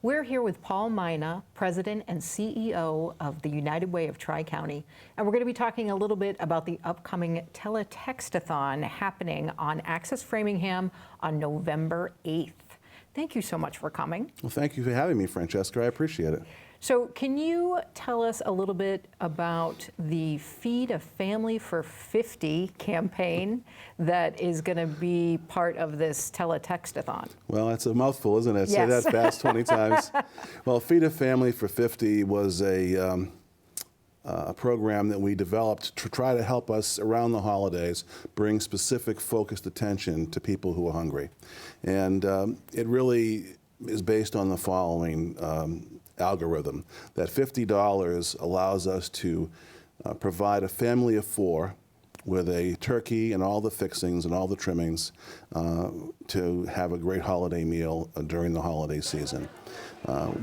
We're here with Paul Mina, President and CEO of the United Way of Tri-County, and we're going to be talking a little bit about the upcoming teletextathon happening on Access Framingham on November 8th. Thank you so much for coming. Well, thank you for having me, Francesca. I appreciate it. So can you tell us a little bit about the Feed a Family for 50 campaign that is going to be part of this teletextathon? Well, that's a mouthful, isn't it? Yes. Say that fast 20 times. Well, Feed a Family for 50 was a program that we developed to try to help us around the holidays bring specific focused attention to people who are hungry. And it really is based on the following algorithm, that $50 allows us to provide a family of 4 with a turkey and all the fixings and all the trimmings to have a great holiday meal during the holiday season.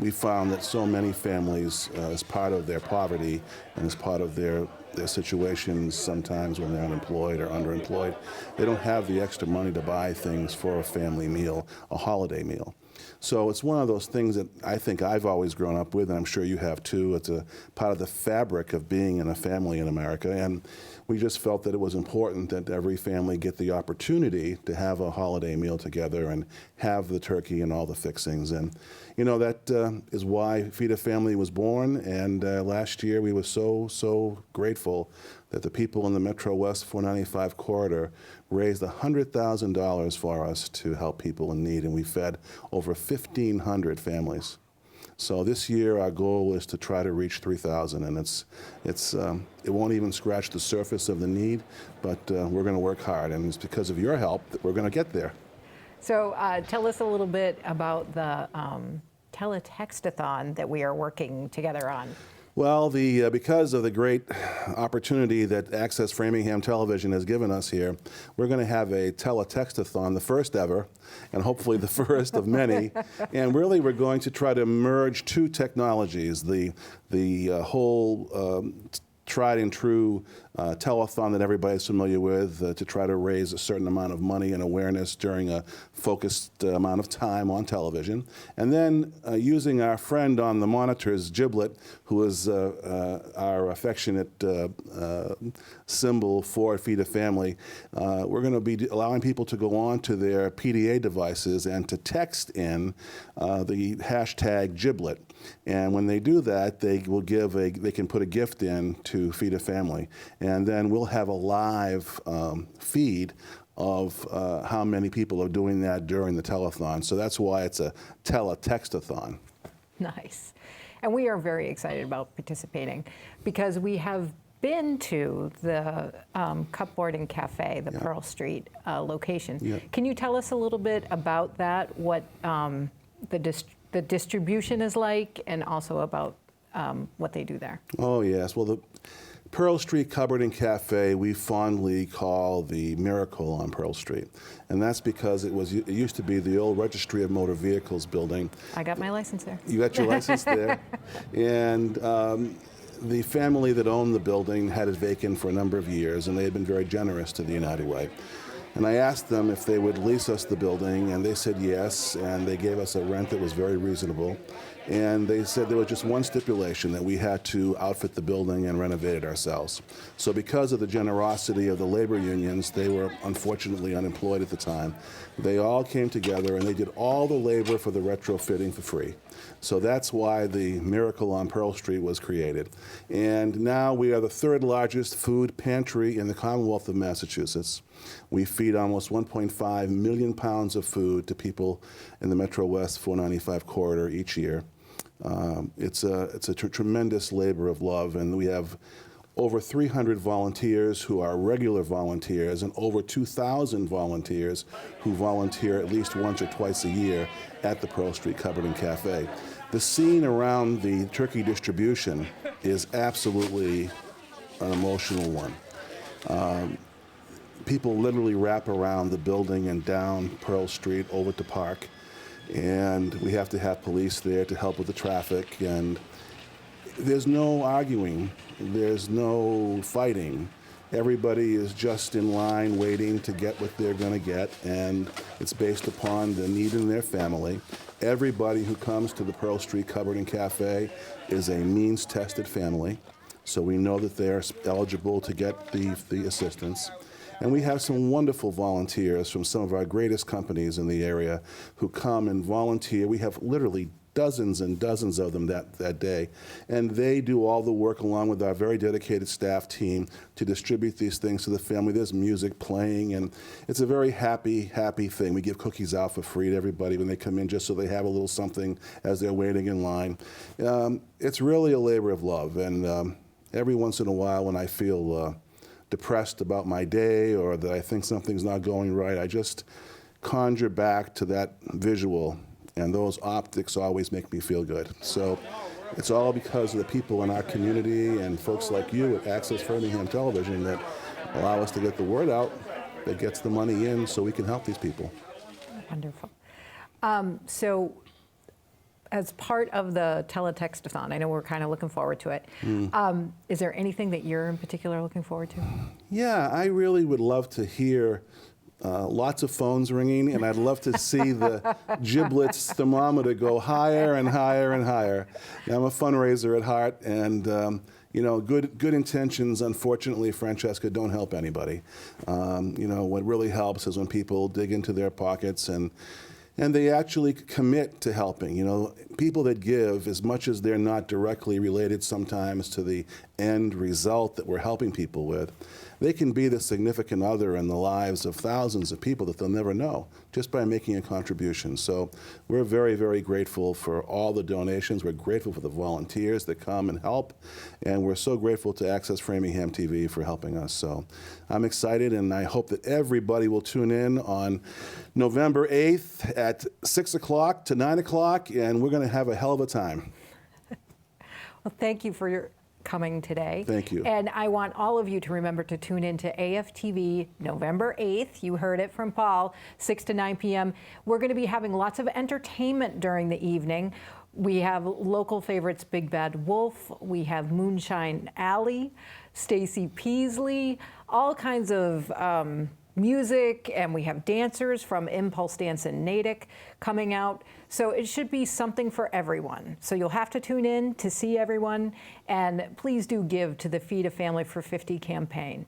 We found that so many families, as part of their poverty and as part of their situations sometimes when they're unemployed or underemployed, they don't have the extra money to buy things for a family meal, a holiday meal. So it's one of those things that I think I've always grown up with, and I'm sure you have too. It's a part of the fabric of being in a family in America, and we just felt that it was important that every family get the opportunity to have a holiday meal together and have the turkey and all the fixings. And you know, that is why Feed a Family was born, and last year we were so grateful that the people in the Metro West 495 corridor raised $100,000 for us to help people in need, and we fed over 1,500 families. So this year our goal is to try to reach 3,000, and it won't even scratch the surface of the need, but we're going to work hard, and it's because of your help that we're going to get there. So tell us a little bit about the teletextathon that we are working together on. Well, because of the great opportunity that Access Framingham Television has given us here, we're going to have a teletextathon, the first ever, and hopefully the first of many. And really, we're going to try to merge 2 technologies: the whole tried and true telethon that everybody's familiar with to try to raise a certain amount of money and awareness during a focused amount of time on television. And then using our friend on the monitors, Giblet, who is our affectionate symbol for Feed a Family, we're going to be allowing people to go on to their PDA devices and to text in the hashtag Giblet. And when they do that, they can put a gift in to Feed a Family. And then we'll have a live feed of how many people are doing that during the telethon. So that's why it's a teletextathon. Nice. And we are very excited about participating because we have been to the Cupboard and Cafe, the Pearl Street location. Yeah. Can you tell us a little bit about that, what the distribution is like, and also about what they do there? Oh, yes. Well, the Pearl Street Cupboard and Cafe we fondly call the Miracle on Pearl Street. And that's because it used to be the old Registry of Motor Vehicles building. I got my license there. You got your license there. And the family that owned the building had it vacant for a number of years, and they had been very generous to the United Way. And I asked them if they would lease us the building, and they said yes, and they gave us a rent that was very reasonable. And they said there was just one stipulation, that we had to outfit the building and renovate it ourselves. So because of the generosity of the labor unions, they were unfortunately unemployed at the time. They all came together and they did all the labor for the retrofitting for free. So that's why the Miracle on Pearl Street was created. And now we are the 3rd largest food pantry in the Commonwealth of Massachusetts. We feed almost 1.5 million pounds of food to people in the Metro West 495 corridor each year. It's a tremendous labor of love, and we have over 300 volunteers who are regular volunteers and over 2,000 volunteers who volunteer at least once or twice a year at the Pearl Street Cupboard and Cafe. The scene around the turkey distribution is absolutely an emotional one. People literally wrap around the building and down Pearl Street over to Park, and we have to have police there to help with the traffic, and there's no arguing, there's no fighting. Everybody is just in line waiting to get what they're going to get, and it's based upon the need in their family. Everybody who comes to the Pearl Street Cupboard and Cafe is a means-tested family, so we know that they are eligible to get the assistance. And we have some wonderful volunteers from some of our greatest companies in the area who come and volunteer. We have literally dozens and dozens of them that day. And they do all the work along with our very dedicated staff team to distribute these things to the family. There's music playing, and it's a very happy thing. We give cookies out for free to everybody when they come in, just so they have a little something as they're waiting in line. It's really a labor of love, and every once in a while when I feel depressed about my day or that I think something's not going right, I just conjure back to that visual, and those optics always make me feel good. So it's all because of the people in our community and folks like you at Access Framingham Television that allow us to get the word out, that gets the money in so we can help these people. Wonderful. So as part of the teletextathon, I know we're kind of looking forward to it. Is there anything that you're in particular looking forward to? Yeah, I really would love to hear lots of phones ringing, and I'd love to see the giblets thermometer go higher and higher and higher. Now, I'm a fundraiser at heart, and you know, good intentions, unfortunately, Francesca, don't help anybody. You know, what really helps is when people dig into their pockets and they actually commit to helping. You know, people that give, as much as they're not directly related sometimes to the end result that we're helping people with, they can be the significant other in the lives of thousands of people that they'll never know just by making a contribution. So we're very, very grateful for all the donations. We're grateful for the volunteers that come and help. And we're so grateful to Access Framingham TV for helping us. So I'm excited, and I hope that everybody will tune in on November 8th at 6 o'clock to 9 o'clock, and we're going to have a hell of a time. Well, thank you for your coming today. Thank you. And I want all of you to remember to tune in to AFTV November 8th. You heard it from Paul, 6 to 9 p.m. We're going to be having lots of entertainment during the evening. We have local favorites Big Bad Wolf, we have Moonshine Alley, Stacy Peasley, all kinds of music, and we have dancers from Impulse Dance and Natick coming out. So it should be something for everyone. So you'll have to tune in to see everyone, and please do give to the Feed a Family for 50 campaign.